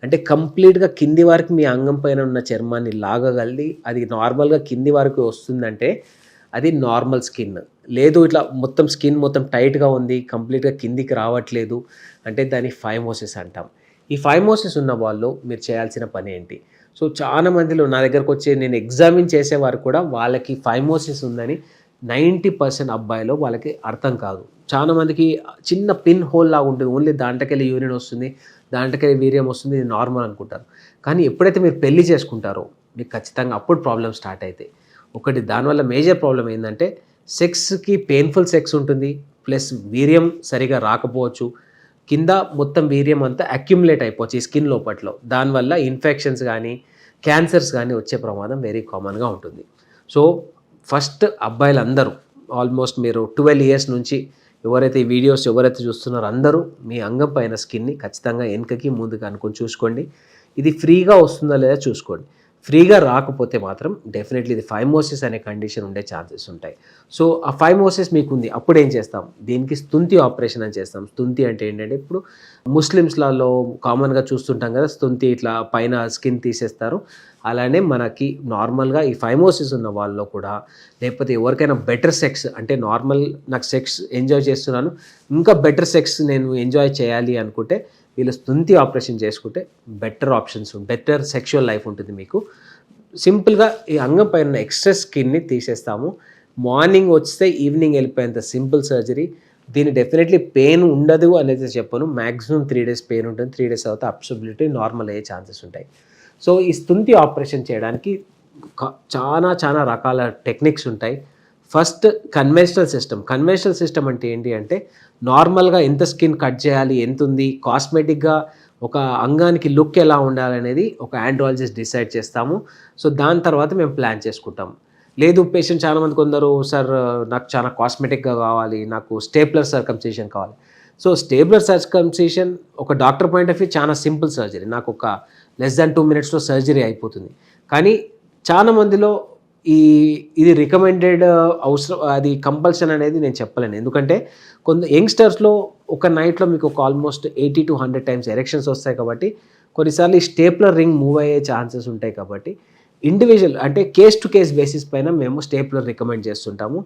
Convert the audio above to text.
అంటే కంప్లీట్‌గా కింది వరకు మీ అంగం పైన ఉన్న చర్మాన్ని లాగగలిగి అది నార్మల్‌గా కింది వరకు వస్తుందంటే అది నార్మల్ స్కిన్. లేదు ఇట్లా మొత్తం స్కిన్ మొత్తం టైట్‌గా ఉంది, కంప్లీట్‌గా కిందికి రావట్లేదు అంటే దాన్ని ఫైమోసిస్ అంటాం. ఈ ఫైమోసిస్ ఉన్న వాళ్ళు మీరు చేయాల్సిన పనేంటి? సో, చాలా మందిలో నా దగ్గరకొచ్చి నేను ఎగ్జామిన్ చేసేవారు కూడా వాళ్ళకి ఫైమోసిస్ ఉందని 90% అబ్బాయిలు వాళ్ళకి అర్థం కాదు. చాలా మందికి చిన్న పిన్ హోల్ లాగా ఉంటుంది. ఓన్లీ దాంట్లోకెళ్ళి యూరిన్ వస్తుంది, దాంట్లోకెళ్ళి వీర్యం వస్తుంది, ఇది నార్మల్ అనుకుంటారు. కానీ ఎప్పుడైతే మీరు పెళ్లి చేసుకుంటారో మీకు ఖచ్చితంగా అప్పుడు ప్రాబ్లమ్ స్టార్ట్ అయితాయి. ఒకటి దానివల్ల మేజర్ ప్రాబ్లమ్ ఏందంటే సెక్స్‌కి పెయిన్‌ఫుల్ సెక్స్ ఉంటుంది. ప్లస్ వీర్యం సరిగ్గా రాకపోవచ్చు. కింద మొత్తం వీర్యం అంతా అక్యుములేట్ అయిపోవచ్చు ఈ స్కిన్ లోపట్లో. దానివల్ల ఇన్ఫెక్షన్స్ గానీ, క్యాన్సర్స్ గానీ వచ్చే ప్రమాదం వెరీ కామన్‌గా ఉంటుంది. సో, ఫస్ట్ అబ్బాయిలందరూ ఆల్మోస్ట్ మీరు 12 ఇయర్స్ నుంచి ఎవరైతే ఈ వీడియోస్ ఎవరైతే చూస్తున్నారో అందరూ మీ అంగం పైన స్కిన్‌ని ఖచ్చితంగా వెనకకి, ముందుకి అనుకొని చూసుకోండి. ఇది ఫ్రీగా వస్తుందా లేదా చూసుకోండి. ఫ్రీగా రాకపోతే మాత్రం డెఫినెట్లీ ఇది ఫైమోసిస్ అనే కండిషన్ ఉండే ఛాన్సెస్ ఉంటాయి. సో, ఆ ఫైమోసిస్ మీకుంది. అప్పుడేం చేస్తాం? దీనికి స్తుంతి ఆపరేషన్ అని చేస్తాం. స్తుంతి అంటే ఏంటంటే ఇప్పుడు ముస్లిమ్స్‌లలో కామన్‌గా చూస్తుంటాం కదా! స్తుంతి ఇట్లా పైన స్కిన్ తీసేస్తారు. అలానే మనకి నార్మల్‌గా ఈ ఫైమోసిస్ ఉన్న వాళ్ళలో కూడా లేకపోతే ఎవరికైనా బెటర్ సెక్స్ అంటే నార్మల్ నాకు సెక్స్ ఎంజాయ్ చేస్తున్నాను. ఇంకా బెటర్ సెక్స్ నేను ఎంజాయ్ చేయాలి అనుకుంటే వీళ్ళు స్తుంతి ఆపరేషన్ చేసుకుంటే better options better sexual life ఉంటుంది మీకు. సింపుల్‌గా ఈ అంగం పైన ఉన్న ఎక్స్‌ట్రా స్కిన్‌ని తీసేస్తాము. మార్నింగ్ వస్తే ఈవినింగ్ వెళ్ళిపోయేంత సింపుల్ సర్జరీ. దీన్ని డెఫినెట్లీ పెయిన్ ఉండదు అనేది చెప్పను. మాక్సిమం 3 డేస్ పెయిన్ ఉంటుంది. 3 డేస్ తర్వాత అబ్సల్యూట్‌లీ నార్మల్ అయ్యే ఛాన్సెస్ ఉంటాయి. సో, ఈ స్తుంతి ఆపరేషన్ చేయడానికి చాలా రకాల టెక్నిక్స్ ఉంటాయి. ఫస్ట్ కన్వెన్షనల్ సిస్టమ్ అంటే ఏంటి అంటే నార్మల్‌గా ఎంత స్కిన్ కట్ చేయాలి, ఎంతుంది, కాస్మెటిక్‌గా ఒక అంగానికి లుక్ ఎలా ఉండాలనేది ఒక ఆండ్రాలజిస్ట్ డిసైడ్ చేస్తాము. సో, దాని తర్వాత మేము ప్లాన్ చేసుకుంటాం. లేదు పేషెంట్ చాలామంది కొందరు సార్ నాకు చాలా కాస్మెటిక్‌గా కావాలి, నాకు స్టేప్లర్ సర్కంసిషన్ కావాలి. సో, స్టేప్లర్ సర్కంసిషన్ ఒక డాక్టర్ పాయింట్ ఆఫ్ వ్యూ చాలా సింపుల్ సర్జరీ. నాకు ఒక లెస్ దాన్ 2 మినిట్స్‌లో సర్జరీ అయిపోతుంది. కానీ చాలా మందిలో ఇది రికమెండెడ్ అవసరం అది కంపల్షన్ అనేది నేను చెప్పలేను. ఎందుకంటే యంగ్‌స్టర్స్‌లో ఒక నైట్‌లో మీకు ఒక ఆల్మోస్ట్ 80-100 టైమ్స్ ఎరెక్షన్స్ వస్తాయి కాబట్టి కొన్నిసార్లు ఈ స్టేప్లర్ రింగ్ మూవ్ అయ్యే ఛాన్సెస్ ఉంటాయి కాబట్టి ఇండివిజువల్ అంటే కేస్ టు కేస్ బేసిస్ పైన మేము స్టేప్లర్ రికమెండ్ చేస్తుంటాము.